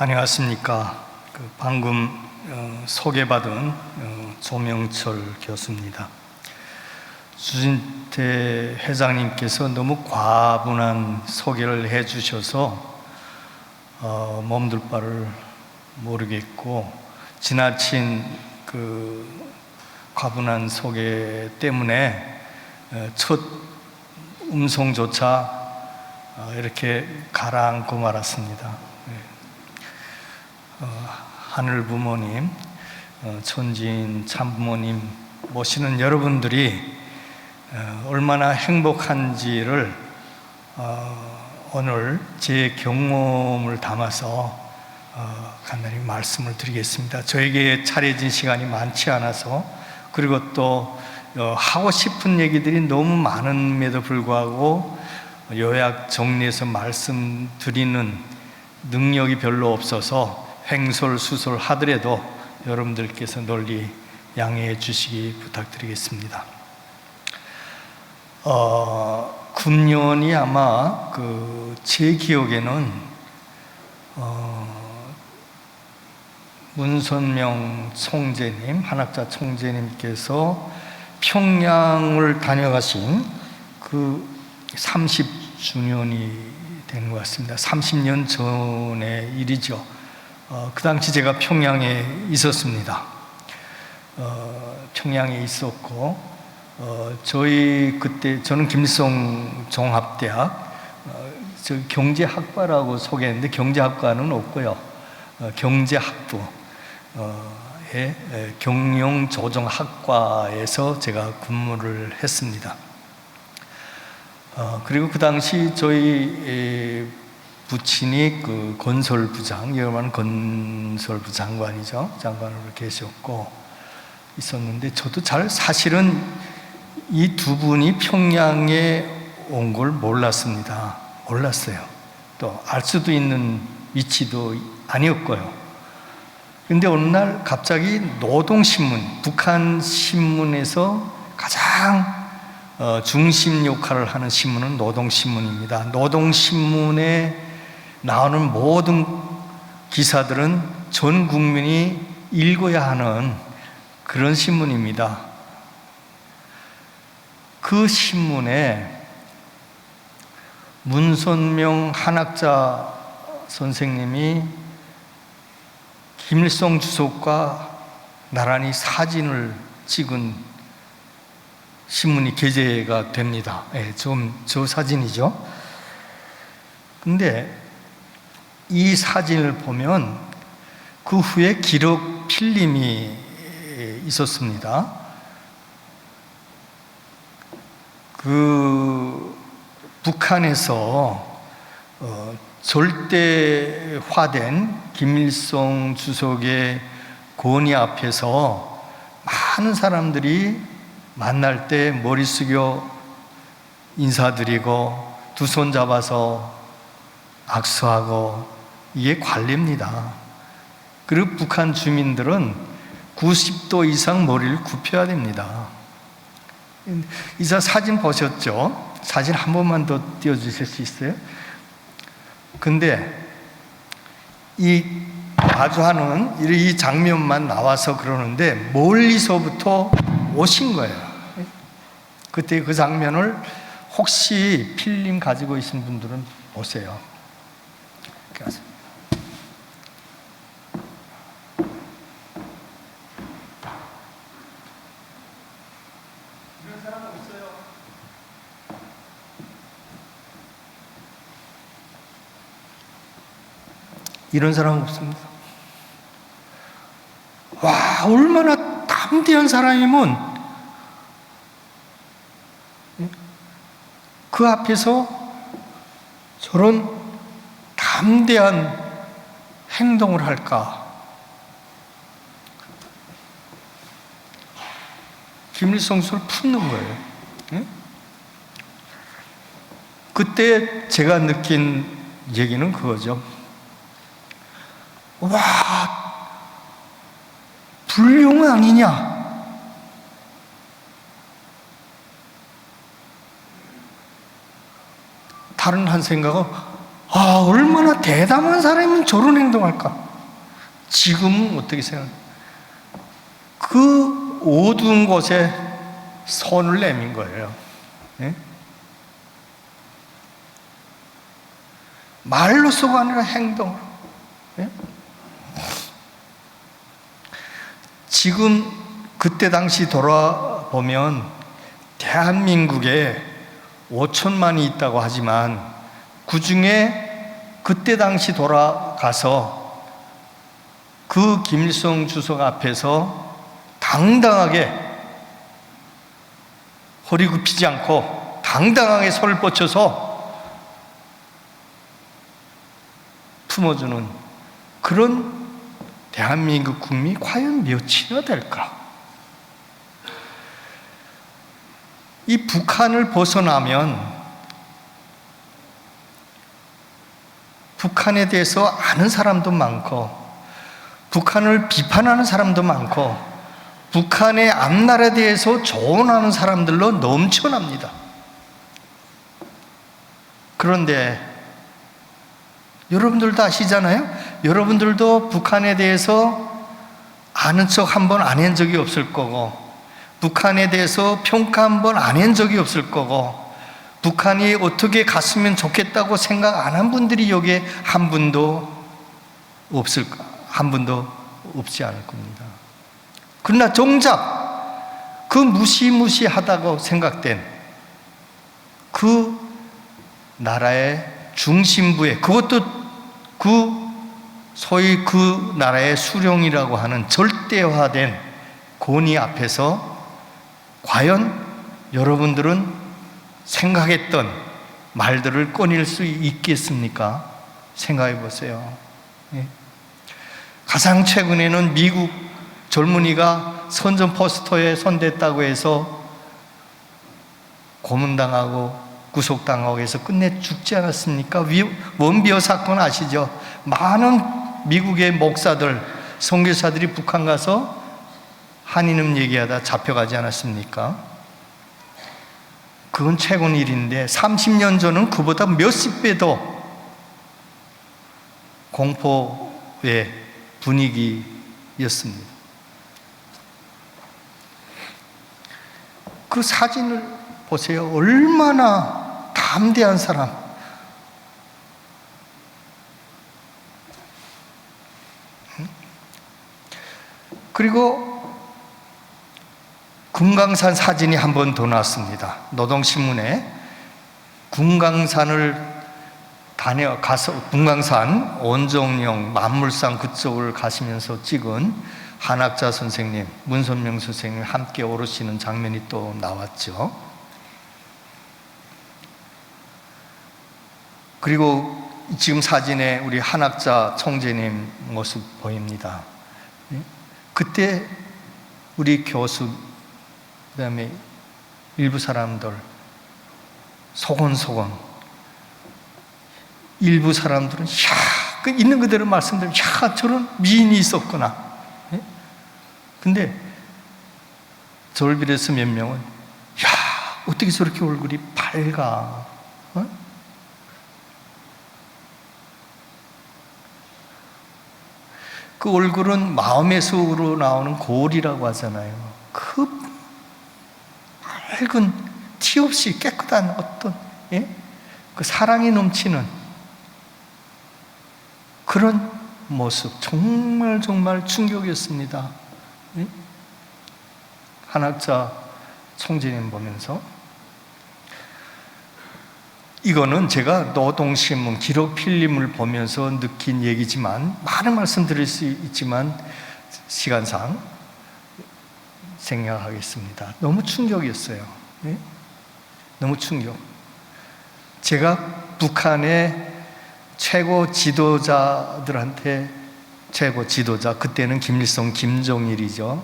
안녕하십니까. 방금 소개받은 조명철 교수입니다. 주진태 회장님께서 너무 과분한 소개를 해주셔서 몸둘 바를 모르겠고, 지나친 과분한 소개 때문에 첫 음성조차 이렇게 가라앉고 말았습니다. 하늘 부모님, 천지인 참부모님 모시는 여러분들이 얼마나 행복한지를 오늘 제 경험을 담아서 간단히 말씀을 드리겠습니다. 저에게 차려진 시간이 많지 않아서, 그리고 또 하고 싶은 얘기들이 너무 많음에도 불구하고 요약 정리해서 말씀드리는 능력이 별로 없어서 횡설수설 하더라도 여러분들께서 널리 양해해 주시기 부탁드리겠습니다. 금년이 아마 제 기억에는 문선명 총재님, 한학자 총재님께서 평양을 다녀가신 30주년이 된 것 같습니다. 30년 전의 일이죠. 그 당시 제가 평양에 있었습니다. 평양에 있었고, 저는 김일성 종합대학 경제학과라고 소개했는데 경제학과는 없고요. 경제학부의 경영조정학과에서 제가 근무를 했습니다. 그리고 그 당시 저희 부친이 건설부장, 여러분 건설부 장관이죠. 장관으로 계셨고 있었는데, 저도 사실은 이 두 분이 평양에 온 걸 몰랐습니다. 몰랐어요. 또 알 수도 있는 위치도 아니었고요. 근데 어느 날 갑자기 노동신문, 북한 신문에서 가장 중심 역할을 하는 신문은 노동신문입니다. 노동신문에 나오는 모든 기사들은 전 국민이 읽어야 하는 그런 신문입니다. 그 신문에 문선명 한학자 선생님이 김일성 주석과 나란히 사진을 찍은 신문이 게재가 됩니다. 저 사진이죠. 근데 이 사진을 보면 그 후에 기록 필름이 있었습니다. 북한에서 절대화된 김일성 주석의 권위 앞에서 많은 사람들이 만날 때 머리 숙여 인사드리고 두 손 잡아서 악수하고, 이게 관례입니다. 그리고 북한 주민들은 90도 이상 머리를 굽혀야 됩니다. 이 사진 보셨죠? 사진 한 번만 더 띄워주실 수 있어요? 근데 이 마주하는 이 장면만 나와서 그러는데 멀리서부터 오신 거예요. 그때 그 장면을 혹시 필름 가지고 계신 분들은 보세요. 이런 사람 없어요? 이런 사람 없습니다. 와, 얼마나 담대한 사람이면 그 앞에서 저런 담대한 행동을 할까? 김일성 주석을 품는 거예요. 그때 제가 느낀 얘기는 그거죠. 와, 불륜 아니냐? 다른 한 생각은 얼마나 대담한 사람이면 저런 행동할까? 지금은 어떻게 생각해요? 그 어두운 곳에 손을 내민 거예요. 예? 말로서가 아니라 행동으로. 예? 지금 그때 당시 돌아보면 대한민국에 5천만이 있다고 하지만 그 중에 그때 당시 돌아가서 그 김일성 주석 앞에서 당당하게 허리 굽히지 않고 당당하게 손을 뻗쳐서 품어주는 그런 대한민국 국민이 과연 몇이나 될까? 이 북한을 벗어나면 북한에 대해서 아는 사람도 많고 북한을 비판하는 사람도 많고 북한의 앞날에 대해서 조언하는 사람들로 넘쳐납니다. 그런데 여러분들도 아시잖아요? 여러분들도 북한에 대해서 아는 척 한 번 안 한 적이 없을 거고 북한에 대해서 평가 한 번 안 한 적이 없을 거고 북한이 어떻게 갔으면 좋겠다고 생각 안 한 분들이 여기에 한 분도 없지 않을 겁니다. 그러나 정작 그 무시무시하다고 생각된 그 나라의 중심부에, 그것도 소위 그 나라의 수령이라고 하는 절대화된 권위 앞에서 과연 여러분들은 생각했던 말들을 꺼낼 수 있겠습니까? 생각해 보세요. 가장 최근에는 미국 젊은이가 선전 포스터에 손댔다고 해서 고문당하고 구속당하고 해서 끝내 죽지 않았습니까? 원비어 사건 아시죠? 많은 미국의 목사들, 선교사들이 북한 가서 한인음 얘기하다 잡혀가지 않았습니까? 그건 최근 일인데 30년 전은 그보다 몇십 배 더 공포의 분위기였습니다. 그 사진을 보세요. 얼마나 담대한 사람. 그리고 금강산 사진이 한 번 더 나왔습니다. 노동신문에 금강산을 가서 금강산, 온정령, 만물산 그쪽을 가시면서 찍은 한학자 선생님, 문선명 선생님 함께 오르시는 장면이 또 나왔죠. 그리고 지금 사진에 우리 한학자 총재님 모습 보입니다. 그때 우리 교수, 그다음에 일부 사람들 소곤소곤, 일부 사람들은 있는 그대로 말씀드리면 저런 미인이 있었구나. 근데 저를 비롯해서 몇 명은 어떻게 저렇게 얼굴이 밝아? 그 얼굴은 마음에서 우러나오는 고울이라고 하잖아요. 그 밝은 티 없이 깨끗한 어떤 그 사랑이 넘치는 그런 모습, 정말 충격이었습니다. 한학자 총재님 보면서. 이거는 제가 노동신문 기록 필름을 보면서 느낀 얘기지만 많은 말씀 드릴 수 있지만 시간상 생략하겠습니다. 너무 충격이었어요. 너무 충격. 제가 북한의 최고 지도자들한테, 최고 지도자, 그때는 김일성, 김정일이죠.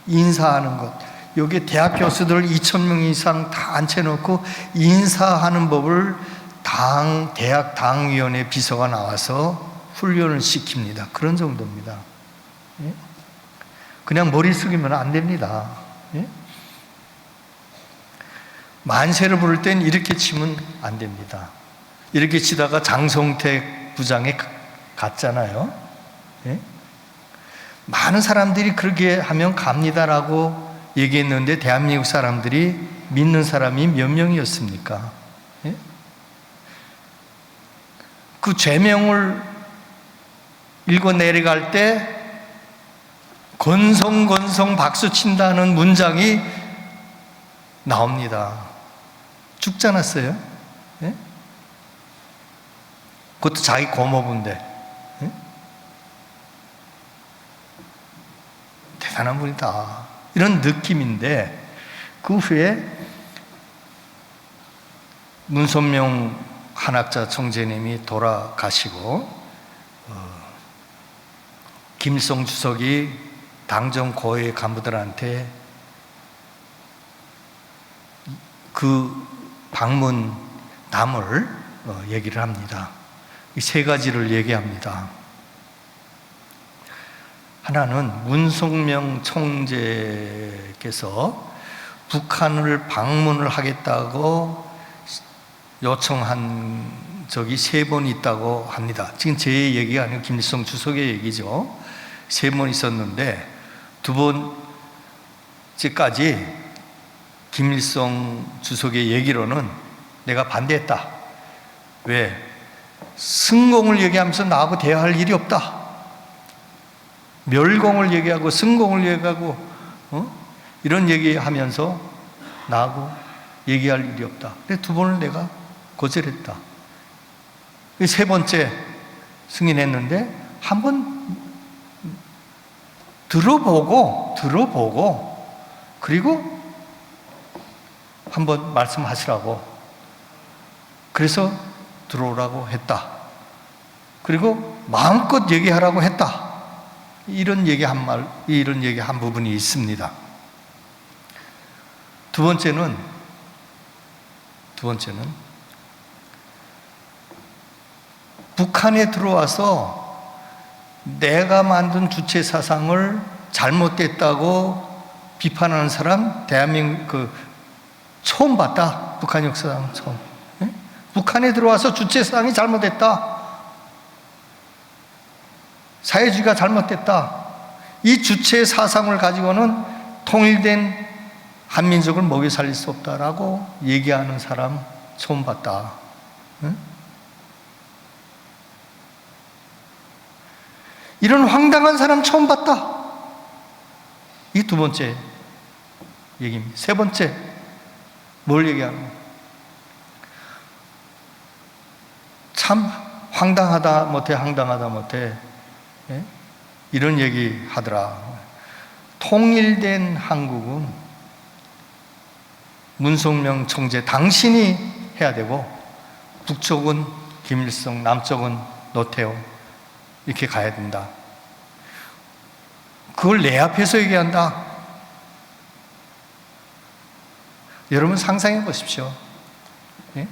인사하는 것. 여기 대학 교수들 2,000명 이상 다 앉혀놓고 인사하는 법을 대학 당위원회 비서가 나와서 훈련을 시킵니다. 그런 정도입니다. 그냥 머리 숙이면 안 됩니다. 만세를 부를 땐 이렇게 치면 안 됩니다. 이렇게 치다가 장성택 부장에 갔잖아요. 예? 많은 사람들이 그렇게 하면 갑니다라고 얘기했는데 대한민국 사람들이 믿는 사람이 몇 명이었습니까? 예? 그 죄명을 읽어 내려갈 때 건성건성 박수 친다는 문장이 나옵니다. 죽지 않았어요? 예? 그것도 자기 고모부인데. 예? 대단한 분이다. 이런 느낌인데, 그 후에 문선명 한학자 총재님이 돌아가시고 김일성 주석이 당정 고위 간부들한테 그 방문담을 얘기를 합니다. 이 세 가지를 얘기합니다. 하나는 문성명 총재께서 북한을 방문을 하겠다고 요청한 적이 3번 있다고 합니다. 지금 제 얘기가 아니고 김일성 주석의 얘기죠. 3번 있었는데 2번째까지 김일성 주석의 얘기로는 내가 반대했다. 왜? 승공을 얘기하면서 나하고 대화할 일이 없다. 멸공을 얘기하고 승공을 얘기하고 이런 얘기하면서 나하고 얘기할 일이 없다. 그래서 2번을 내가 거절했다. 3번째 승인했는데 한번 들어보고 그리고 한번 말씀하시라고. 그래서 들어오라고 했다. 그리고 마음껏 얘기하라고 했다. 이런 얘기 한 부분이 있습니다. 두 번째는 북한에 들어와서 내가 만든 주체 사상을 잘못됐다고 비판하는 사람 대한민국 처음 봤다. 북한 역사상 처음. 예? 북한에 들어와서 주체 사상이 잘못됐다. 사회주의가 잘못됐다. 이 주체 사상을 가지고는 통일된 한민족을 먹여 살릴 수 없다라고 얘기하는 사람 처음 봤다. 예? 이런 황당한 사람 처음 봤다. 이 2번째 얘기입니다. 3번째, 뭘 얘기하는? 참 황당하다 못해 예? 이런 얘기 하더라. 통일된 한국은 문성명 총재 당신이 해야 되고 북쪽은 김일성, 남쪽은 노태우 이렇게 가야 된다. 그걸 내 앞에서 얘기한다. 여러분 상상해 보십시오. 예?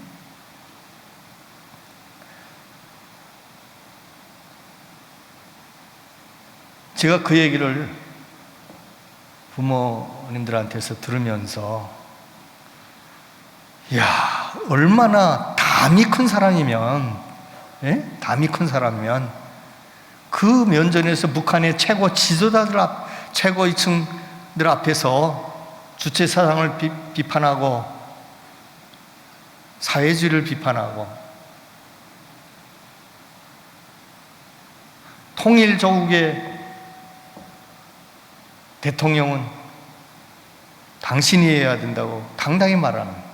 제가 그 얘기를 부모님들한테서 들으면서 야, 얼마나 담이 큰 사람이면, 예? 담이 큰 사람이면 그 면전에서 북한의 최고 지도자들 최고위층들 앞에서 주체 사상을 비판하고 사회주의를 비판하고 통일 조국의 대통령은 당신이 해야 된다고 당당히 말하는.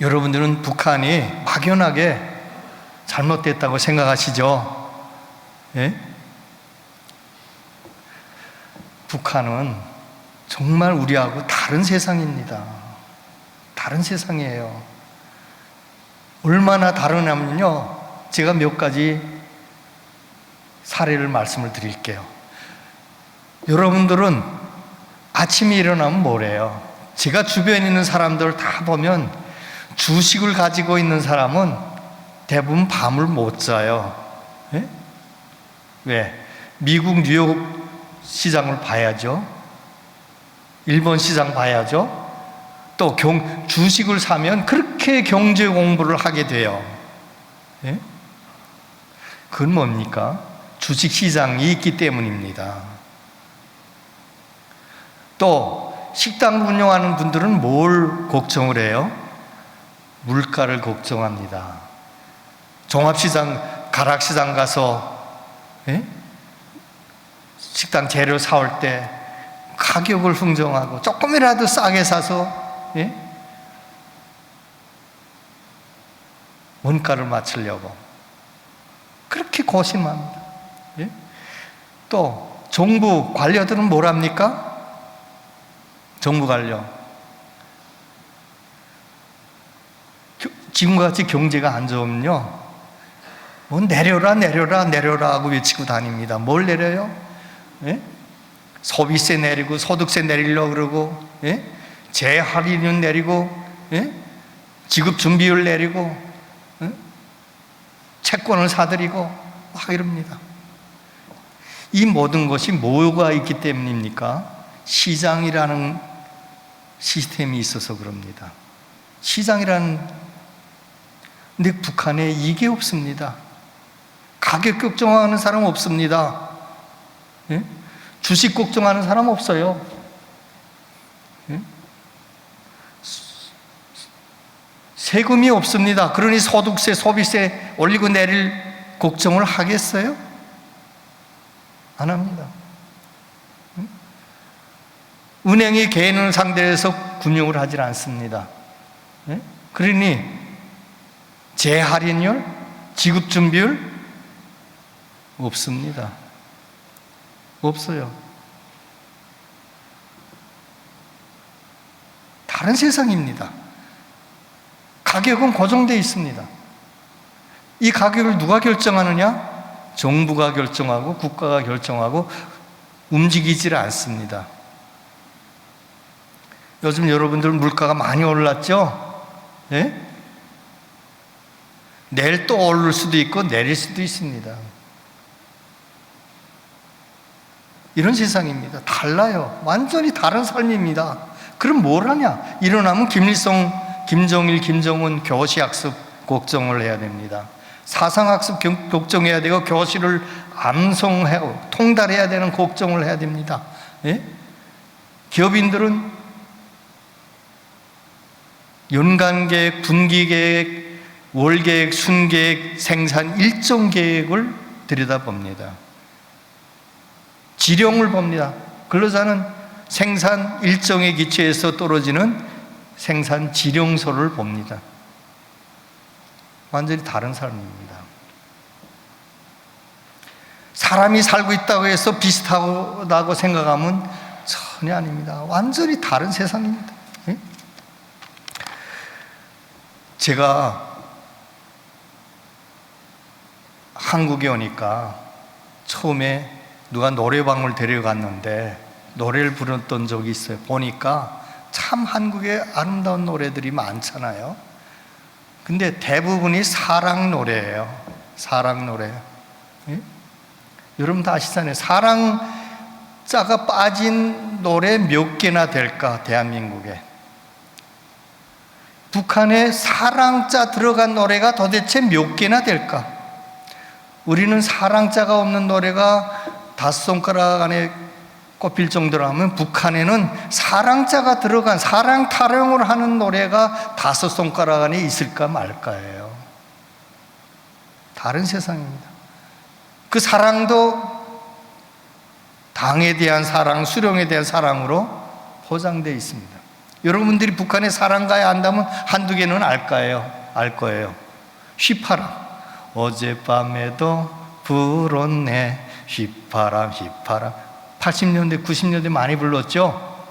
여러분들은 북한이 막연하게 잘못됐다고 생각하시죠? 예? 북한은 정말 우리하고 다른 세상입니다. 다른 세상이에요. 얼마나 다르냐면요, 제가 몇 가지 사례를 말씀을 드릴게요. 여러분들은 아침에 일어나면 뭐래요? 제가 주변에 있는 사람들 다 보면 주식을 가지고 있는 사람은 대부분 밤을 못 자요. 예? 왜? 미국 뉴욕 시장을 봐야죠. 일본 시장 봐야죠. 또 주식을 사면 그렇게 경제 공부를 하게 돼요. 예? 그건 뭡니까? 주식 시장이 있기 때문입니다. 또 식당을 운영하는 분들은 뭘 걱정을 해요? 물가를 걱정합니다. 종합시장, 가락시장 가서 식당 재료 사올 때 가격을 흥정하고 조금이라도 싸게 사서 원가를 맞추려고 그렇게 고심합니다. 또 정부 관료들은 뭘 합니까? 정부 관료, 지금같이 경제가 안 좋으면요, 뭐 내려라 내려라 내려라 하고 외치고 다닙니다. 뭘 내려요? 소비세 내리고 소득세 내리려고 그러고, 재할인율 내리고, 지급준비율 내리고, 채권을 사들이고 막 이럽니다. 이 모든 것이 뭐가 있기 때문입니까? 시장이라는 시스템이 있어서 그럽니다. 시장이라는, 근데 북한에 이게 없습니다. 가격 걱정하는 사람 없습니다. 주식 걱정하는 사람 없어요. 세금이 없습니다. 그러니 소득세, 소비세 올리고 내릴 걱정을 하겠어요? 안 합니다. 은행이 개인을 상대해서 금융을 하질 않습니다. 그러니 재할인율, 지급준비율 없습니다. 없어요. 다른 세상입니다. 가격은 고정되어 있습니다. 이 가격을 누가 결정하느냐? 정부가 결정하고 국가가 결정하고 움직이질 않습니다. 요즘 여러분들 물가가 많이 올랐죠? 내일 또 오를 수도 있고 내릴 수도 있습니다. 이런 세상입니다. 달라요. 완전히 다른 삶입니다. 그럼 뭘 하냐? 일어나면 김일성, 김정일, 김정은 교시학습 걱정을 해야 됩니다. 사상학습 걱정해야 되고 교실을 암송하고 통달해야 되는 걱정을 해야 됩니다. 기업인들은 연간계획, 분기계획, 월계획, 순계획, 생산 일정 계획을 들여다봅니다. 지령을 봅니다. 근로자는 생산 일정에 기초해서 떨어지는 생산 지령서를 봅니다. 완전히 다른 삶입니다. 사람이 살고 있다고 해서 비슷하다고 생각하면 전혀 아닙니다. 완전히 다른 세상입니다. 제가 한국에 오니까 처음에 누가 노래방을 데려갔는데 노래를 부르던 적이 있어요. 보니까 참 한국에 아름다운 노래들이 많잖아요. 근데 대부분이 사랑 노래예요. 사랑 노래. 여러분 다 아시잖아요. 사랑자가 빠진 노래 몇 개나 될까, 대한민국에. 북한에 사랑자 들어간 노래가 도대체 몇 개나 될까? 우리는 사랑자가 없는 노래가 5손가락 안에 꼽힐 정도로 하면 북한에는 사랑자가 들어간, 사랑 타령을 하는 노래가 5손가락 안에 있을까 말까예요. 다른 세상입니다. 그 사랑도 당에 대한 사랑, 수령에 대한 사랑으로 포장되어 있습니다. 여러분들이 북한의 사랑가에 안다면 한두 개는 알 거예요. 휘파람. 어젯밤에도 불었네 휘파람 휘파람. 80년대, 90년대 많이 불렀죠?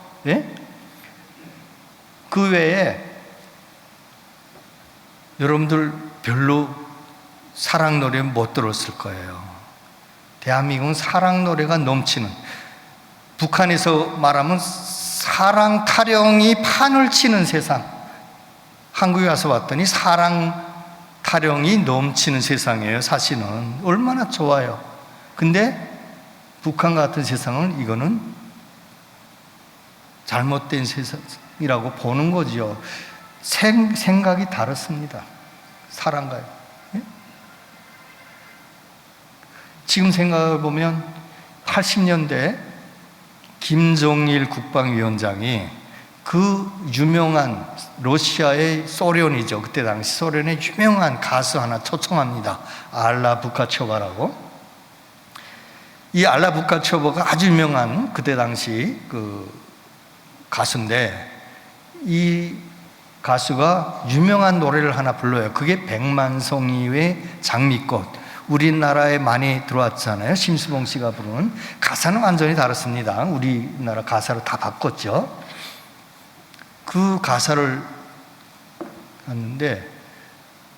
그 외에 여러분들 별로 사랑 노래 못 들었을 거예요. 대한민국은 사랑 노래가 넘치는, 북한에서 말하면 사랑 타령이 판을 치는 세상. 한국에 와서 봤더니 사랑 타령이 넘치는 세상이에요. 사실은 얼마나 좋아요. 근데 북한 같은 세상은 이거는 잘못된 세상이라고 보는 거지요. 생각이 다릅니다. 사람과요. 예? 지금 생각해 보면 80년대 김정일 국방위원장이 그 유명한 러시아의 소련이죠. 그때 당시 소련의 유명한 가수 하나 초청합니다. 알라 부카초바라고. 이 알라 부카초바가 아주 유명한 그때 당시 그 가수인데, 이 가수가 유명한 노래를 하나 불러요. 그게 백만송이의 장미꽃. 우리나라에 많이 들어왔잖아요. 심수봉 씨가 부르는. 가사는 완전히 다릅니다. 우리나라 가사로 다 바꿨죠. 그 가사를 하는데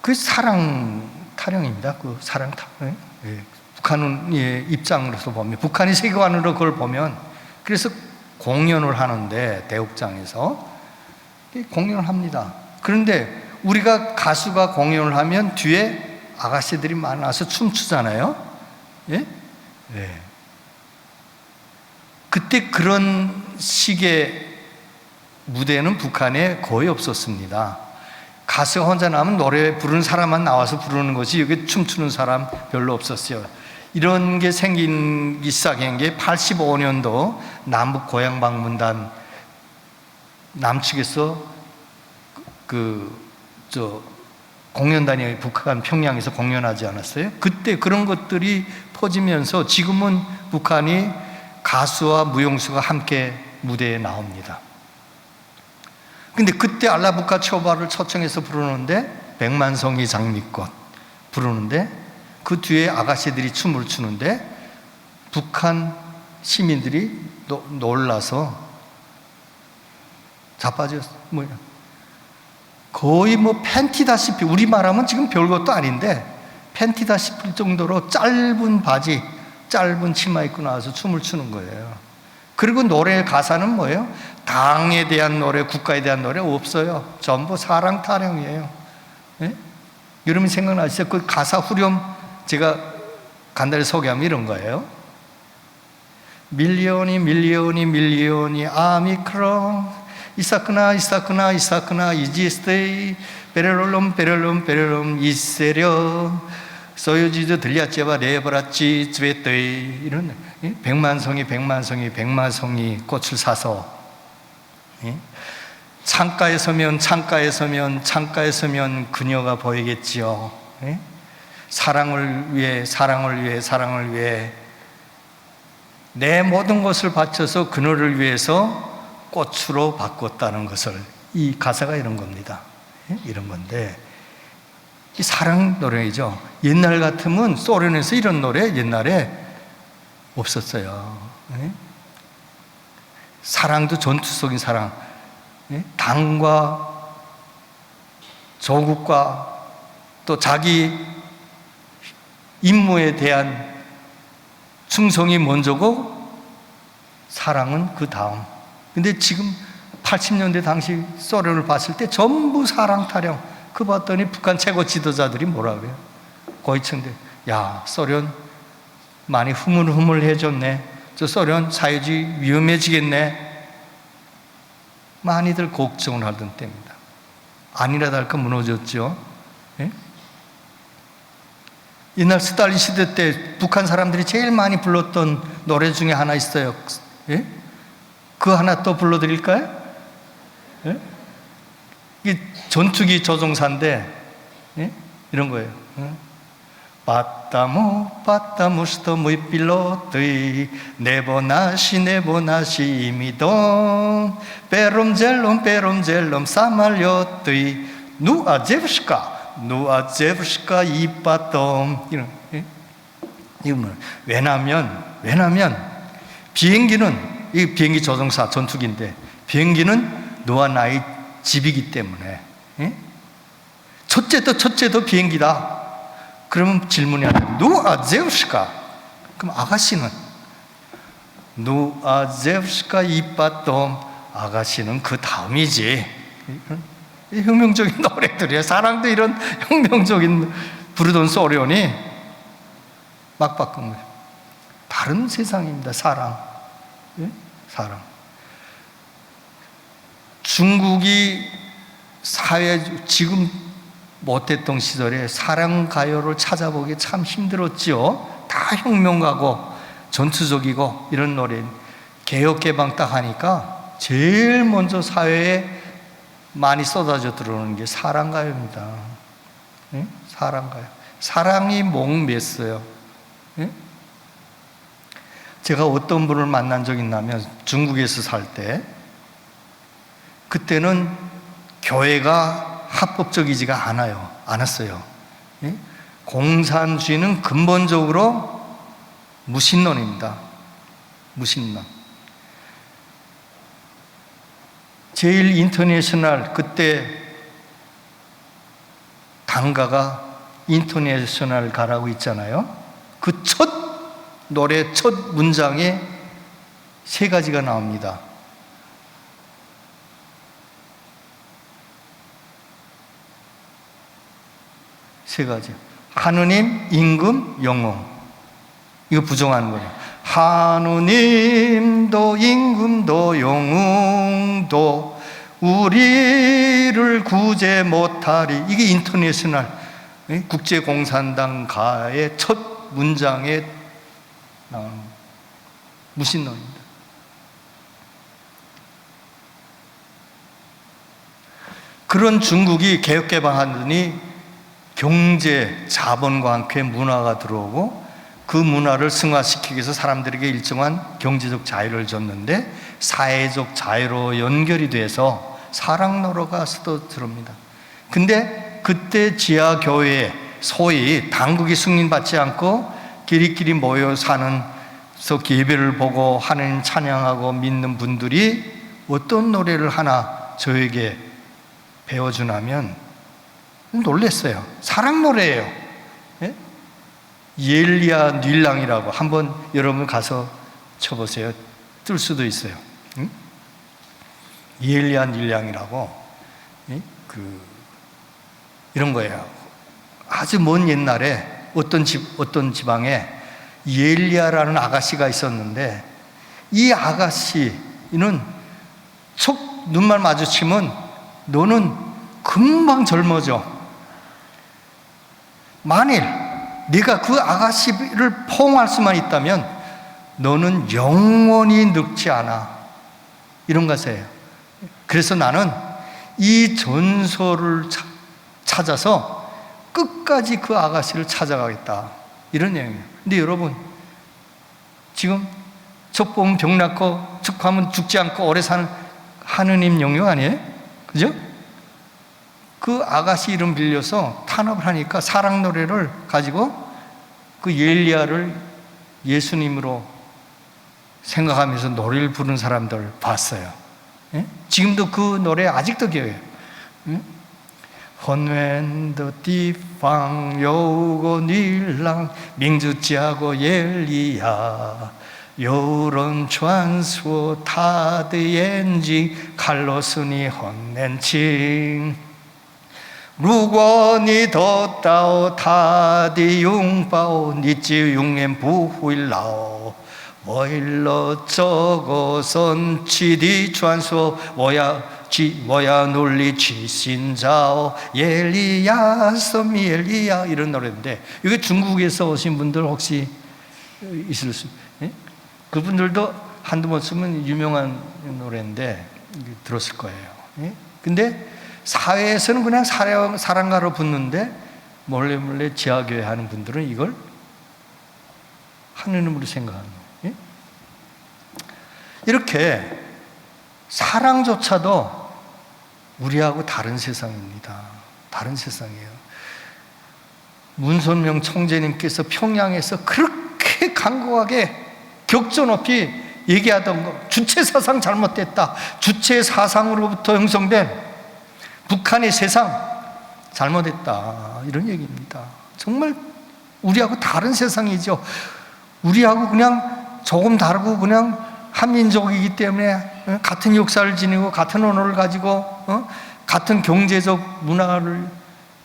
그 사랑 타령입니다. 그 사랑 타령. 예. 북한의 입장으로서 보면, 북한이 세계관으로 그걸 보면, 그래서 공연을 하는데 대국장에서 공연을 합니다. 그런데 우리가 가수가 공연을 하면 뒤에 아가씨들이 많아서 춤추잖아요. 예? 예. 그때 그런 식의 무대는 북한에 거의 없었습니다. 가수가 혼자 나오면 노래 부르는 사람만 나와서 부르는 거지 여기 춤추는 사람 별로 없었어요. 이런 게 생기기 시작한 게 85년도 남북 고향방문단 남측에서 공연단이 북한 평양에서 공연하지 않았어요? 그때 그런 것들이 퍼지면서 지금은 북한이 가수와 무용수가 함께 무대에 나옵니다. 근데 그때 알라부카초바를 초청해서 부르는데, 백만송이 장미꽃 부르는데 그 뒤에 아가씨들이 춤을 추는데 북한 시민들이 놀라서 자빠졌어요. 거의 팬티다시피, 우리 말하면 지금 별것도 아닌데 팬티다시피 정도로 짧은 바지, 짧은 치마 입고 나와서 춤을 추는 거예요. 그리고 노래 가사는 뭐예요? 당에 대한 노래, 국가에 대한 노래 없어요. 전부 사랑 타령이에요. 예? 여러분 생각나시죠? 그 가사 후렴 제가 간단히 소개하면 이런 거예요. 밀리오니 밀리오니 밀리오니 아미크롱 이사크나 이사크나 이사크나 이지스테이 베렐롬 베렐롬 베렐롬 이세려 소유지도 들렸제바 레버라치 즈베테이. 이런 백만송이 백만송이 백만송이 꽃을 사서 창가에 서면 창가에 서면 창가에 서면 그녀가 보이겠지요. 사랑을 위해 사랑을 위해 사랑을 위해 내 모든 것을 바쳐서 그녀를 위해서 꽃으로 바꿨다는 것을, 이 가사가 이런 겁니다. 이런 건데 이 사랑 노래이죠. 옛날 같으면 소련에서 이런 노래 옛날에 없었어요. 사랑도 전투적인 사랑, 당과 조국과 또 자기 임무에 대한 충성이 먼저고 사랑은 그 다음. 근데 지금 80년대 당시 소련을 봤을 때 전부 사랑 타령. 그 봤더니 북한 최고 지도자들이 뭐라 그래요? 고이층들, 야, 소련 많이 흐물흐물해졌네. 저 소련 사회주의 위험해지겠네. 많이들 걱정을 하던 때입니다. 아니라도 할까 무너졌죠. 예? 옛날 스탈린 시대 때 북한 사람들이 제일 많이 불렀던 노래 중에 하나 있어요. 예? 그 하나 또 불러드릴까요? 예? 이게 전투기 조종사인데, 예? 이런 거예요. Потому что мы пилоты, небо наши имидом, первым делом самолеты, ну а девушка и потом. 이런, 예? 이건 왜냐면 비행기는, 이 비행기 조종사 전투기인데 비행기는 너와 나의 집이기 때문에, 예? 첫째도 비행기다. 그러면 질문이 하나, 누아 제우시카? 그럼 아가씨는? 누아 제우시카 이빠똥, 아가씨는 그 다음이지. 혁명적인 노래들이에요. 사랑도 이런 혁명적인 부르던 소련이 막 바꾼 거예요. 다른 세상입니다. 사랑. 예? 사랑. 중국이 지금 못했던 시절에 사랑 가요를 찾아보기 참 힘들었지요. 다 혁명가고 전투적이고 이런 노래. 개혁개방 딱 하니까 제일 먼저 사회에 많이 쏟아져 들어오는 게 사랑가요입니다. 예? 사랑가요. 사랑이 목맸어요. 예? 제가 어떤 분을 만난 적이 있냐면 중국에서 살 때, 그때는 교회가 합법적이지가 않았어요. 예? 공산주의는 근본적으로 무신론입니다. 무신론. 제일 인터내셔널, 그때 단가가 인터내셔널 가라고 있잖아요. 그 첫 노래 첫 문장에 세 가지가 나옵니다. 세 가지. 하느님, 임금, 영웅. 이거 부정하는 거예요. 하느님도 임금도 영웅도 우리를 구제 못하리. 이게 인터내셔널 국제공산당가의 첫 문장에 나오는 무신론입니다. 그런 중국이 개혁개방하더니 경제, 자본과 함께 문화가 들어오고 그 문화를 승화시키기 위해서 사람들에게 일정한 경제적 자유를 줬는데 사회적 자유로 연결이 돼서 사랑노로가 스며듭니다. 근데 그때 지하교회에 소위 당국이 승인받지 않고 끼리끼리 모여 사는서 예배를 보고 하나님 찬양하고 믿는 분들이 어떤 노래를 하나 저에게 배워주냐면 놀랬어요. 사랑 노래예요. 예? 옐리야 닐랑이라고 한번 여러분 가서 쳐보세요. 뜰 수도 있어요. 응? 옐리야 닐랑이라고 이런 거예요. 아주 먼 옛날에 어떤 지방에 옐리야라는 아가씨가 있었는데 이 아가씨는 척 눈만 마주치면 너는 금방 젊어져. 만일 네가 그 아가씨를 포옹할 수만 있다면 너는 영원히 늙지 않아. 이런 것이에요. 그래서 나는 이 전설을 찾아서 끝까지 그 아가씨를 찾아가겠다. 이런 내용이에요. 근데 여러분, 지금 척 보면 병 낫고 척 하면 죽지 않고 오래 사는 하느님 영역 아니에요? 그죠? 그 아가씨 이름 빌려서 탄압을 하니까 사랑 노래를 가지고 그 옐리야를 예수님으로 생각하면서 노래를 부르는 사람들 봤어요. 예? 지금도 그 노래 아직도 기억해요. 예? 混乱的地方有个女郎，名字叫过耶利亚。有人传说她的眼睛看了使你很年轻。如果你得到她的拥抱，你就永远不会老。为了这个神奇的传说，我要努力去寻找耶利亚섬耶利亚이런 노래인데 이게 중국에서 오신 분들 혹시 있을 수 예? 그분들도 한두 번 쓰면 유명한 노래인데 들었을 거예요. 예? 근데 사회에서는 그냥 사랑가로 붙는데 몰래 지하교회 하는 분들은 이걸 하느님으로 생각하는 거예요. 예? 이렇게 사랑조차도 우리하고 다른 세상입니다. 다른 세상이에요. 문선명 총재님께서 평양에서 그렇게 강곡하게 격조 높이 얘기하던 거, 주체사상 잘못됐다. 주체사상으로부터 형성된 북한의 세상 잘못했다. 이런 얘기입니다. 정말 우리하고 다른 세상이죠. 우리하고 그냥 조금 다르고 그냥 한민족이기 때문에 같은 역사를 지니고 같은 언어를 가지고 같은 경제적 문화를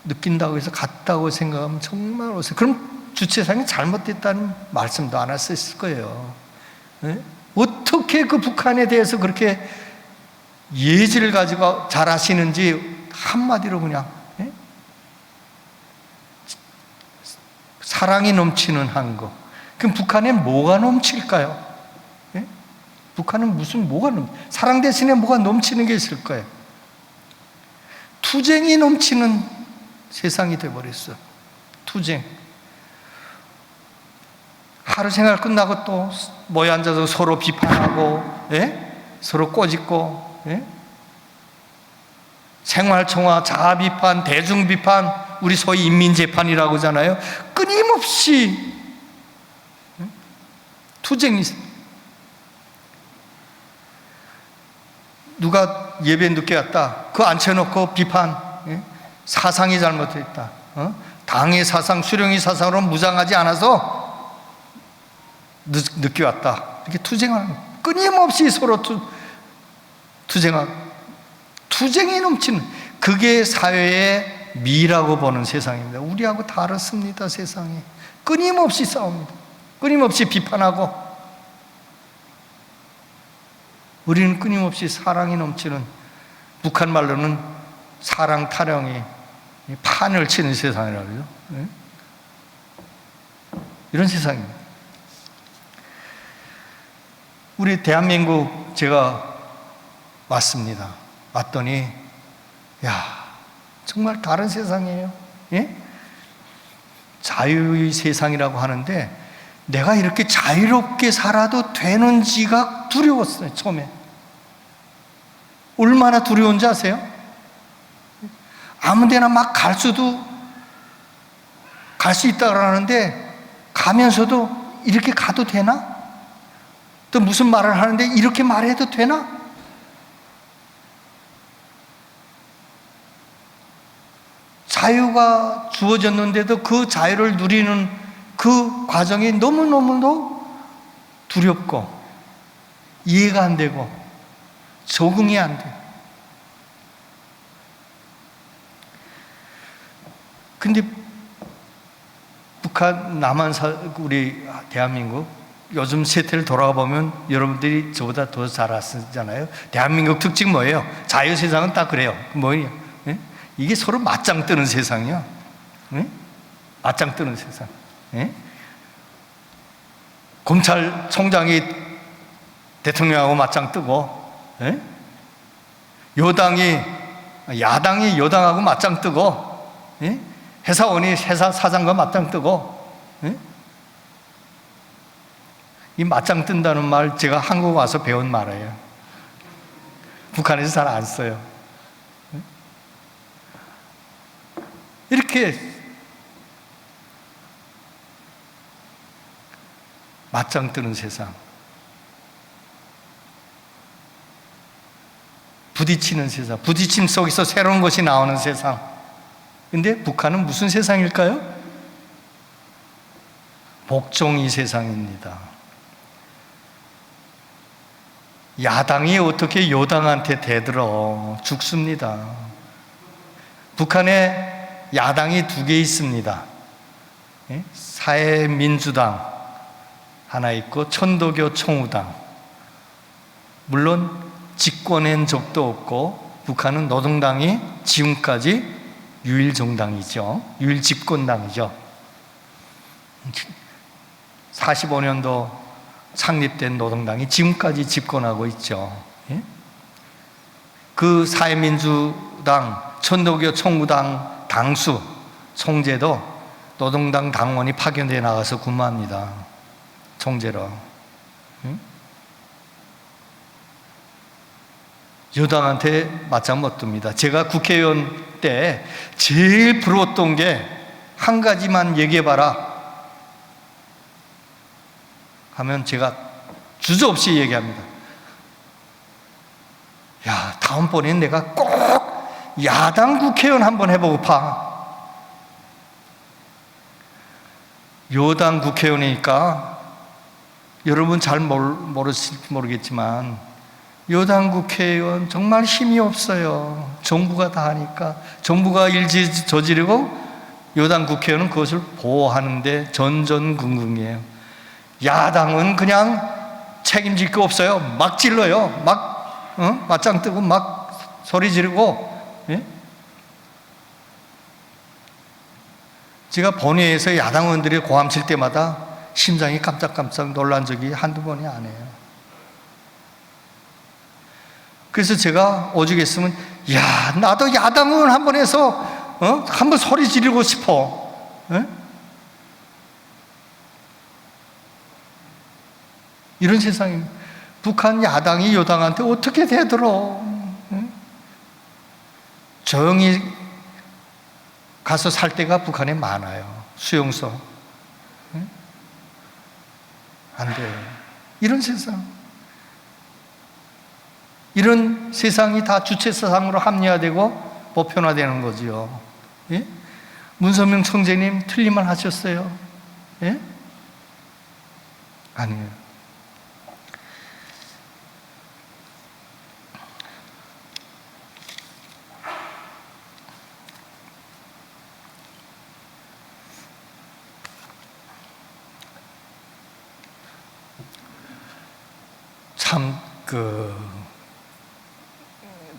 느낀다고 해서 같다고 생각하면 정말 어색해요. 그럼 주체상이 잘못됐다는 말씀도 안 하셨을 거예요. 네? 어떻게 그 북한에 대해서 그렇게 예지를 가지고 잘 하시는지 한마디로 그냥, 네? 사랑이 넘치는 한국. 그럼 북한에 뭐가 넘칠까요? 네? 북한은 사랑 대신에 뭐가 넘치는 게 있을 거예요? 투쟁이 넘치는 세상이 되어버렸어. 투쟁. 하루 생활 끝나고 또 모여 앉아서 서로 비판하고, 예? 서로 꼬집고, 예? 생활청화, 자아비판, 대중비판, 우리 소위 인민재판이라고 하잖아요. 끊임없이 투쟁이 있어요. 누가 예배 늦게 왔다, 그거 앉혀놓고 비판, 예? 사상이 잘못됐다, 당의 사상, 수령의 사상으로 무장하지 않아서 늦게 왔다, 이렇게 투쟁하는 거예요. 끊임없이 서로 투쟁하고, 투쟁이 넘치는, 그게 사회의 미라고 보는 세상입니다. 우리하고 다릅니다. 세상이 끊임없이 싸웁니다. 끊임없이 비판하고, 우리는 끊임없이 사랑이 넘치는, 북한 말로는 사랑 타령이 판을 치는 세상이라고 그러죠. 이런 세상입니다. 우리 대한민국 제가 왔습니다. 왔더니 야, 정말 다른 세상이에요. 예? 자유의 세상이라고 하는데 내가 이렇게 자유롭게 살아도 되는지가 두려웠어요. 처음에 얼마나 두려운지 아세요? 아무 데나 막 갈 수 있다고 하는데 가면서도 이렇게 가도 되나? 또 무슨 말을 하는데 이렇게 말해도 되나? 자유가 주어졌는데도 그 자유를 누리는 그 과정이 너무너무도 두렵고 이해가 안 되고 적응이 안 돼요. 근데 북한, 우리 대한민국 요즘 세태를 돌아가 보면 여러분들이 저보다 더 잘 아시잖아요. 대한민국 특징 뭐예요? 자유세상은 딱 그래요. 뭐예요? 예? 이게 서로 맞짱 뜨는 세상이야. 예? 맞짱 뜨는 세상. 예? 검찰총장이 대통령하고 맞짱 뜨고, 예? 야당이 여당하고 맞짱 뜨고, 예? 회사원이 회사 사장과 맞짱 뜨고, 예? 이 맞짱 뜬다는 말 제가 한국 와서 배운 말이에요. 북한에서 잘 안 써요. 이렇게 맞짱 뜨는 세상, 부딪히는 세상, 부딪힘 속에서 새로운 것이 나오는 세상. 근데 북한은 무슨 세상일까요? 복종의 세상입니다. 야당이 어떻게 여당한테 대들어? 죽습니다. 북한에 야당이 2개 있습니다. 사회민주당 하나 있고 천도교 총우당. 물론 집권한 적도 없고 북한은 노동당이 지금까지 유일정당이죠. 유일집권당이죠. 45년도 창립된 노동당이 지금까지 집권하고 있죠. 예? 그 사회민주당, 천도교 총우당 당수, 총재도 노동당 당원이 파견되어 나가서 근무합니다. 총재로. 예? 여당한테 맞짱 못 듭니다. 제가 국회의원 때 제일 부러웠던 게 한 가지만 얘기해봐라 하면 제가 주저없이 얘기합니다. 야, 다음번엔 내가 꼭 야당 국회의원 한번 해보고파. 여당 국회의원이니까 여러분 잘 모르실지 모르겠지만 여당 국회의원 정말 힘이 없어요. 정부가 다 하니까. 정부가 일 저지르고 여당 국회의원은 그것을 보호하는데 전전긍긍이에요. 야당은 그냥 책임질 거 없어요. 막 질러요. 막 맞짱 뜨고 막 소리 지르고. 예? 제가 본회의에서 야당 의원들이 고함 칠 때마다 심장이 깜짝깜짝 놀란 적이 한두 번이 아니에요. 그래서 제가 오죽했으면 야, 나도 야당 의원 한 번 해서 한번 소리 지르고 싶어. 예? 이런 세상입니다. 북한 야당이 여당한테 어떻게 대들어? 예? 조용히 가서 살 데가 북한에 많아요. 수용소. 예? 안 돼요. 이런 세상. 이런 세상이 다 주체사상으로 합리화되고 보편화되는 거지요. 예? 문선명 총재님 틀린 말 하셨어요? 예? 아니에요. 참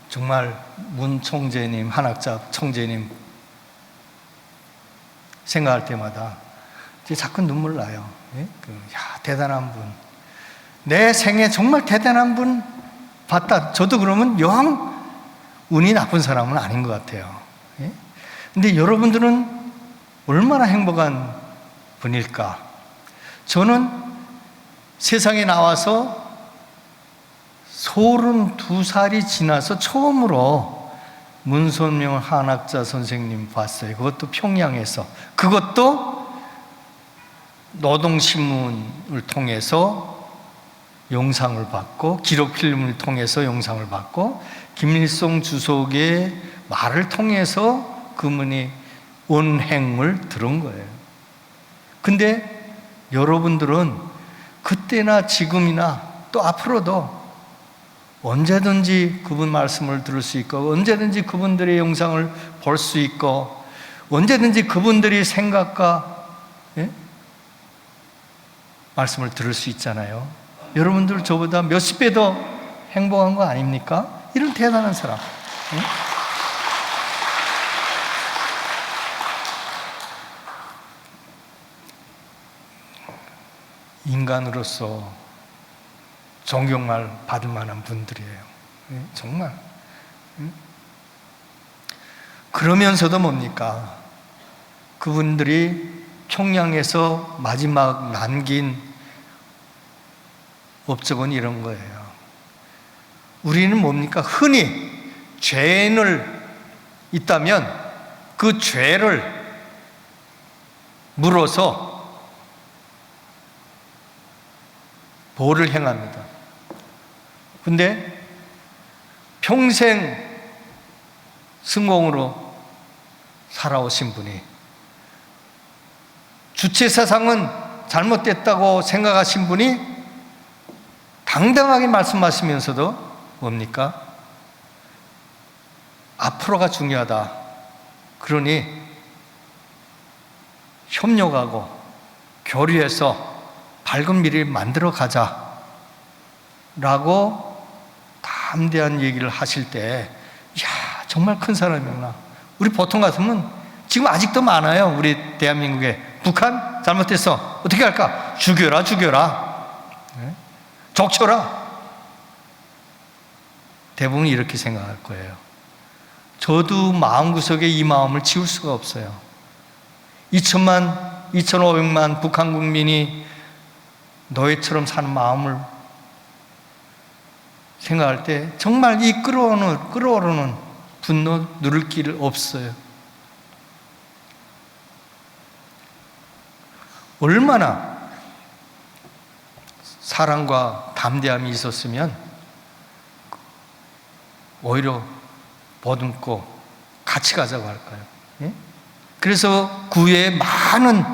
정말 문 총재님, 한학자 총재님 생각할 때마다 자꾸 눈물 나요. 예? 대단한 분. 내 생에 정말 대단한 분 봤다. 저도 그러면 영 운이 나쁜 사람은 아닌 것 같아요. 예? 근데 여러분들은 얼마나 행복한 분일까? 저는 세상에 나와서 32살이 지나서 처음으로 문선명 한학자 선생님 봤어요. 그것도 평양에서. 그것도 노동신문을 통해서 영상을 받고, 기록필름을 통해서 영상을 받고, 김일성 주석의 말을 통해서 그분이 언행을 들은 거예요. 근데 여러분들은 그때나 지금이나 또 앞으로도 언제든지 그분 말씀을 들을 수 있고, 언제든지 그분들의 영상을 볼 수 있고, 언제든지 그분들의 생각과 말씀을 들을 수 있잖아요. 여러분들 저보다 몇십 배 더 행복한 거 아닙니까? 이런 대단한 사람. 인간으로서 존경을 받을 만한 분들이에요. 정말. 그러면서도 뭡니까? 그분들이 평양에서 마지막 남긴 업적은 이런 거예요. 우리는 뭡니까? 흔히 죄인을 있다면 그 죄를 물어서 보호를 행합니다. 근데 평생 승공으로 살아오신 분이 주체사상은 잘못됐다고 생각하신 분이 당당하게 말씀하시면서도 뭡니까? 앞으로가 중요하다. 그러니 협력하고 교류해서 밝은 미래를 만들어 가자 라고 담대한 얘기를 하실 때, 이야, 정말 큰 사람이구나. 우리 보통 같으면 지금 아직도 많아요. 우리 대한민국에. 북한 잘못했어. 어떻게 할까? 죽여라, 네? 족쳐라. 대부분 이렇게 생각할 거예요. 저도 마음구석에 이 마음을 지울 수가 없어요. 2천만, 2,500만 북한 국민이 노예처럼 사는 마음을 생각할 때 정말 이 끓어오르는 분노 누를 길 없어요. 얼마나 사랑과 담대함이 있었으면 오히려 보듬고 같이 가자고 할까요? 예? 그래서 구에 많은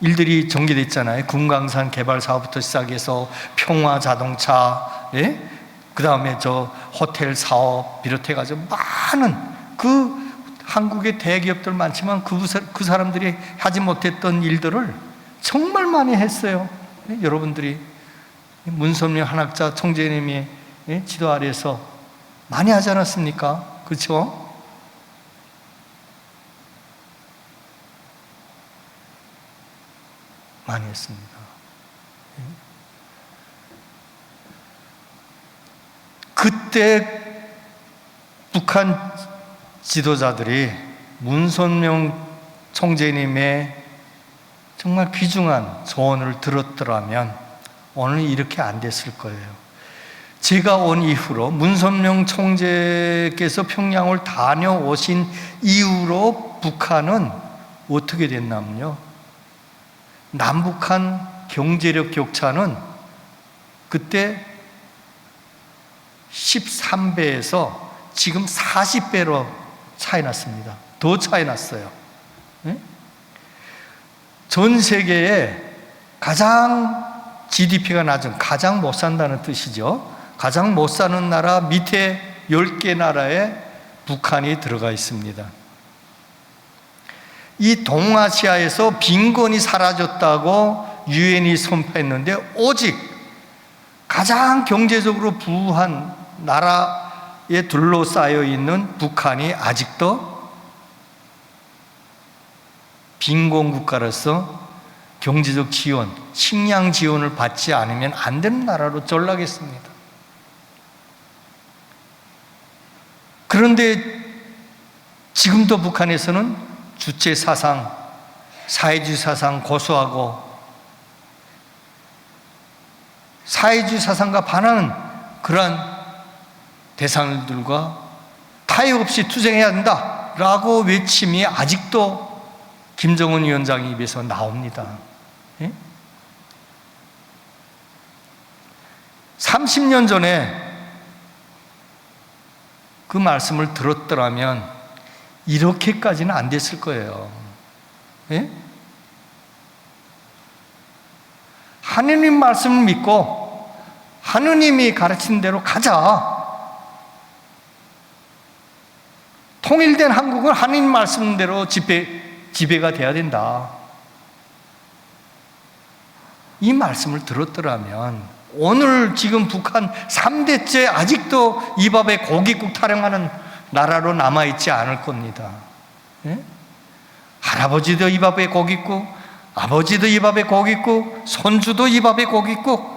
일들이 전개됐잖아요. 금강산 개발 사업부터 시작해서 평화 자동차, 예? 그 다음에 저 호텔 사업 비롯해가지고 많은 그 한국의 대기업들 많지만 그 사람들이 하지 못했던 일들을 정말 많이 했어요. 여러분들이 문선명 한학자 총재님의 지도 아래에서 많이 하지 않았습니까? 그렇죠? 많이 했습니다. 그때 북한 지도자들이 문선명 총재님의 정말 귀중한 조언을 들었더라면 오늘 이렇게 안 됐을 거예요. 제가 온 이후로 문선명 총재께서 평양을 다녀오신 이후로 북한은 어떻게 됐냐면요, 남북한 경제력 격차는 그때 13배에서 지금 40배로 차이 났습니다. 더 차이 났어요. 전 세계에 가장 GDP가 낮은, 가장 못 산다는 뜻이죠. 가장 못 사는 나라 밑에 10개 나라에 북한이 들어가 있습니다. 이 동아시아에서 빈곤이 사라졌다고 유엔이 선포했는데 오직 가장 경제적으로 부유한 나라에 둘러싸여 있는 북한이 아직도 빈곤 국가로서 경제적 지원, 식량 지원을 받지 않으면 안 되는 나라로 전락했습니다. 그런데 지금도 북한에서는 주체 사상, 사회주의 사상 고수하고 사회주의 사상과 반하는 그러한 대상들과 타협 없이 투쟁해야 된다라고 외침이 아직도 김정은 위원장 입에서 나옵니다. 30년 전에 그 말씀을 들었더라면 이렇게까지는 안 됐을 거예요. 하느님 말씀을 믿고 하느님이 가르친 대로 가자. 통일된 한국은 하느님 말씀대로 지배가 돼야 된다. 이 말씀을 들었더라면 오늘 지금 북한 3대째 아직도 이 밥에 고깃국 타령하는 나라로 남아있지 않을 겁니다. 할아버지도 이 밥에 고깃국, 아버지도 이 밥에 고깃국, 손주도 이 밥에 고깃국.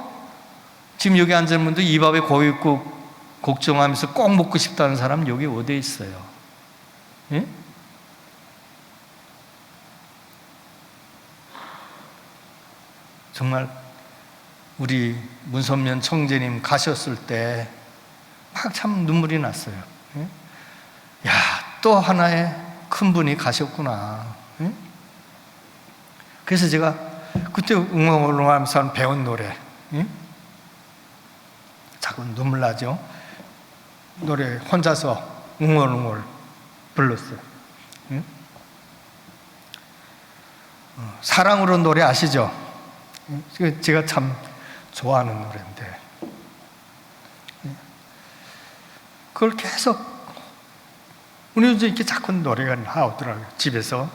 지금 여기 앉은 분도 이 밥에 고깃국 걱정하면서 꼭 먹고 싶다는 사람 여기 어디에 있어요? 정말 우리 문선명 총재님 가셨을 때 막 참 눈물이 났어요. 야, 또 하나의 큰 분이 가셨구나. 그래서 제가 그때 응원하면서 배운 노래, 자꾸 눈물 나죠. 노래 혼자서 웅얼웅얼 불렀어요. 사랑으로 노래 아시죠? 제가 참 좋아하는 노래인데 그걸 계속 우리도 이렇게 자꾸 노래가 나오더라고요. 집에서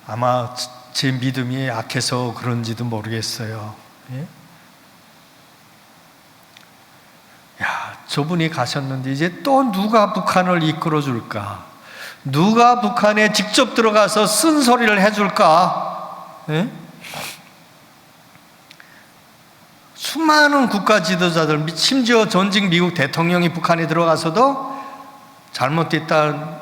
아마 제 믿음이 약해서 그런지도 모르겠어요. 야, 저분이 가셨는데 이제 또 누가 북한을 이끌어 줄까? 누가 북한에 직접 들어가서 쓴소리를 해줄까? 수많은 국가 지도자들, 심지어 전직 미국 대통령이 북한에 들어가서도 잘못됐다는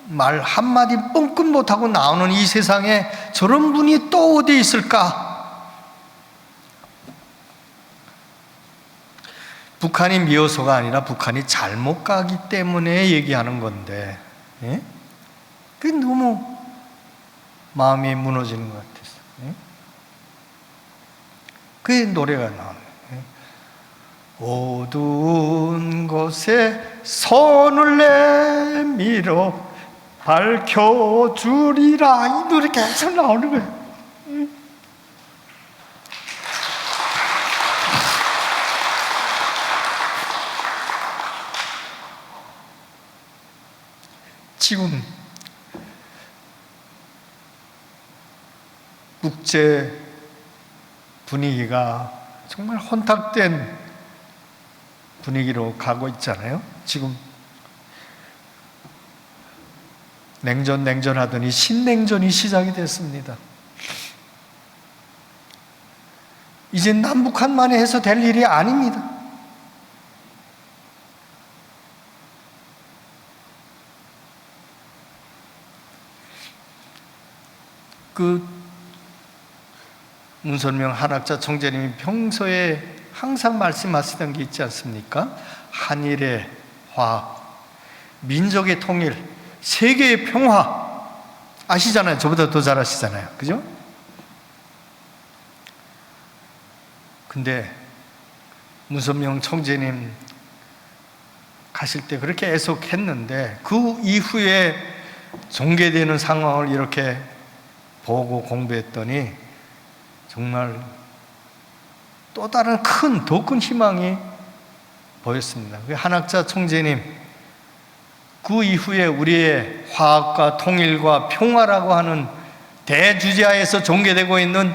말 한마디 뻥끗 못하고 나오는 이 세상에 저런 분이 또 어디 있을까? 북한이 미워서가 아니라 북한이 잘못 가기 때문에 얘기하는 건데, 그게 너무 마음이 무너지는 것 같았어요. 그게 노래가 나오네요. 어두운 곳에 손을 내밀어 밝혀주리라. 이 노래 계속 나오는 거예요. 지금 국제 분위기가 정말 혼탁된 분위기로 가고 있잖아요. 지금 냉전 하더니 신냉전이 시작이 됐습니다. 이제 남북한만에 해서 될 일이 아닙니다. 문선명 한학자 총재님이 평소에 항상 말씀하시던 게 있지 않습니까? 한일의 화합, 민족의 통일, 세계의 평화. 아시잖아요. 저보다 더 잘 아시잖아요. 그죠? 근데 문선명 총재님 가실 때 그렇게 애석했는데 그 이후에 종개되는 상황을 이렇게 보고 공부했더니 정말 또 다른 더 큰 희망이 보였습니다. 한학자 총재님, 그 이후에 우리의 화합과 통일과 평화라고 하는 대주제하에서 전개되고 있는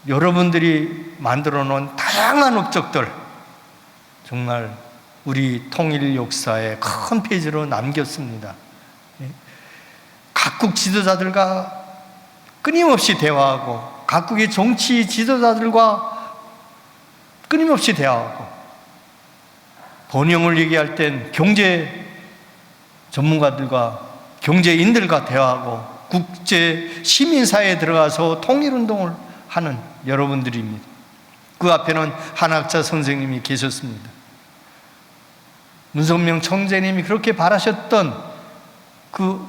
여러분들이 만들어 놓은 다양한 업적들, 정말 우리 통일 역사의 큰 페이지로 남겼습니다. 각국 지도자들과 끊임없이 대화하고 각국의 정치 지도자들과 끊임없이 대화하고, 번영을 얘기할 땐 경제 전문가들과 경제인들과 대화하고 국제 시민사회에 들어가서 통일운동을 하는 여러분들입니다. 그 앞에는 한학자 선생님이 계셨습니다. 문선명 총재님이 그렇게 바라셨던 그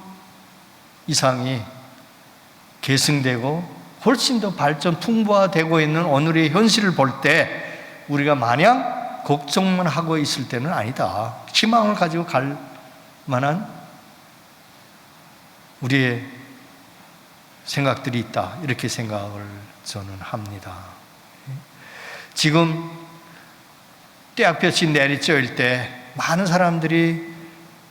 이상이 계승되고 훨씬 더 발전 풍부화되고 있는 오늘의 현실을 볼 때 우리가 마냥 걱정만 하고 있을 때는 아니다. 희망을 가지고 갈 만한 우리의 생각들이 있다. 이렇게 생각을 저는 합니다. 지금 떼약볕이 내리쬐을 때 많은 사람들이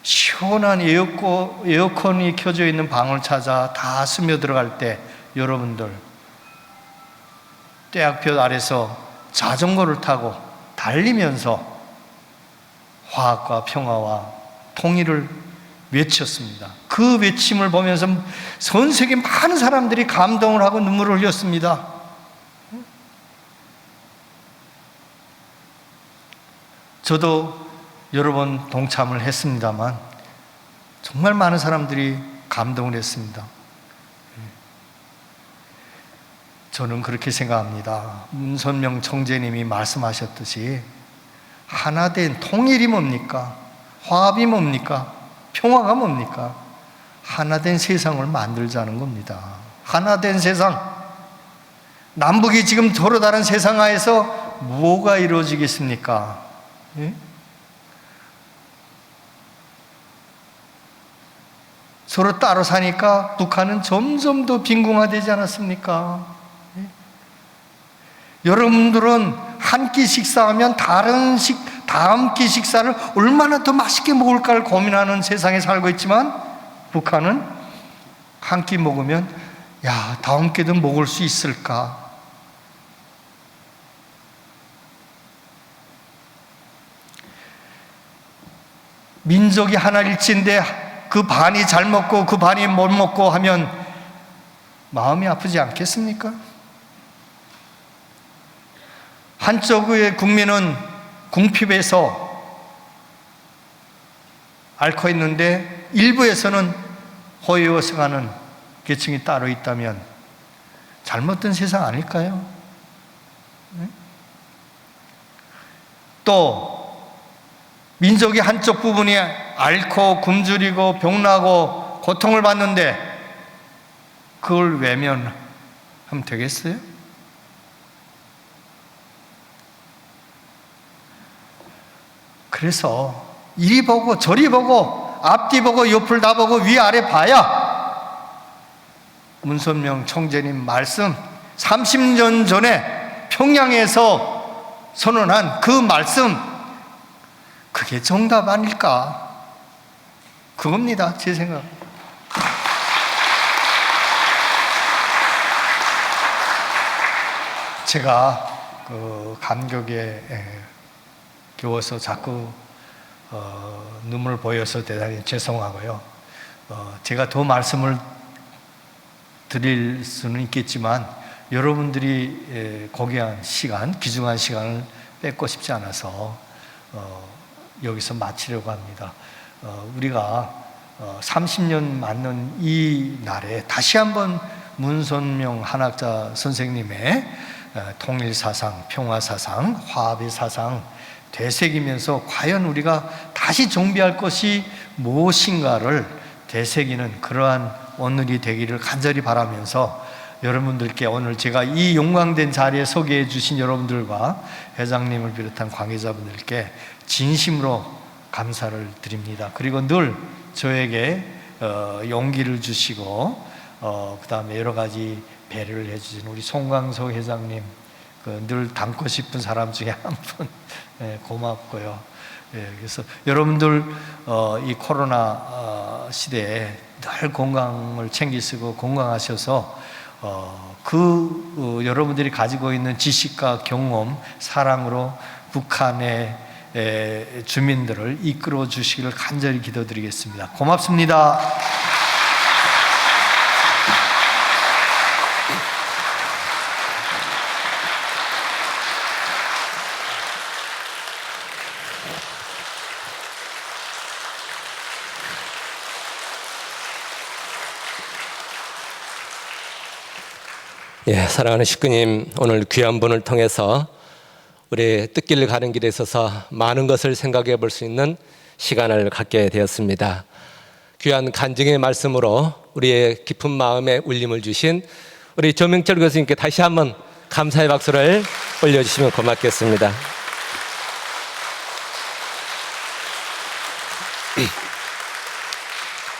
시원한 에어컨이 켜져 있는 방을 찾아 다 스며들어갈 때 여러분들 떼약볕 아래서 자전거를 타고 달리면서 화합과 평화와 통일을 외쳤습니다. 그 외침을 보면서 전 세계 많은 사람들이 감동을 하고 눈물을 흘렸습니다. 저도 여러 번 동참을 했습니다만 정말 많은 사람들이 감동을 했습니다. 저는 그렇게 생각합니다. 문선명 총재님이 말씀하셨듯이 하나된 통일이 뭡니까? 화합이 뭡니까? 평화가 뭡니까? 하나된 세상을 만들자는 겁니다. 하나된 세상. 남북이 지금 서로 다른 세상 하에서 뭐가 이루어지겠습니까? 예? 서로 따로 사니까 북한은 점점 더 빈궁화되지 않았습니까? 여러분들은 한 끼 식사하면 다음 끼 식사를 얼마나 더 맛있게 먹을까를 고민하는 세상에 살고 있지만 북한은 한 끼 먹으면 다음 끼도 먹을 수 있을까? 민족이 하나일지인데 그 반이 잘 먹고 그 반이 못 먹고 하면 마음이 아프지 않겠습니까? 한쪽의 국민은 궁핍에서 앓고 있는데 일부에서는 호의호생하는 계층이 따로 있다면 잘못된 세상 아닐까요? 또 민족의 한쪽 부분이 앓고 굶주리고 병나고 고통을 받는데 그걸 외면하면 되겠어요? 그래서 이리 보고 저리 보고 앞뒤 보고 옆을 다 보고 위아래 봐야 문선명 총재님 말씀 30년 전에 평양에서 선언한 그 말씀, 그게 정답 아닐까? 그겁니다, 제 생각. 제가 그 감격에 겨워서 자꾸 눈물 보여서 대단히 죄송하고요. 제가 더 말씀을 드릴 수는 있겠지만 여러분들이 고귀한 시간, 귀중한 시간을 뺏고 싶지 않아서 여기서 마치려고 합니다. 우리가 30년 맞는 이 날에 다시 한번 문선명 한학자 선생님의 통일사상, 평화사상, 화합의 사상 되새기면서 과연 우리가 다시 정비할 것이 무엇인가를 되새기는 그러한 오늘이 되기를 간절히 바라면서 여러분들께 오늘 제가 이 영광된 자리에 서게 해주신 여러분들과 회장님을 비롯한 관계자분들께 진심으로 감사를 드립니다. 그리고 늘 저에게 용기를 주시고 그 다음에 여러 가지 배려를 해주신 우리 송광석 회장님, 늘 닮고 싶은 사람 중에 한 분, 고맙고요. 그래서 여러분들 이 코로나 시대에 늘 건강을 챙기시고 건강하셔서 여러분들이 가지고 있는 지식과 경험, 사랑으로 북한의 주민들을 이끌어 주시기를 간절히 기도드리겠습니다. 고맙습니다. 예, 사랑하는 식구님, 오늘 귀한 분을 통해서 우리 뜻길을 가는 길에 있어서 많은 것을 생각해 볼 수 있는 시간을 갖게 되었습니다. 귀한 간증의 말씀으로 우리의 깊은 마음에 울림을 주신 우리 조명철 교수님께 다시 한번 감사의 박수를 올려주시면 고맙겠습니다.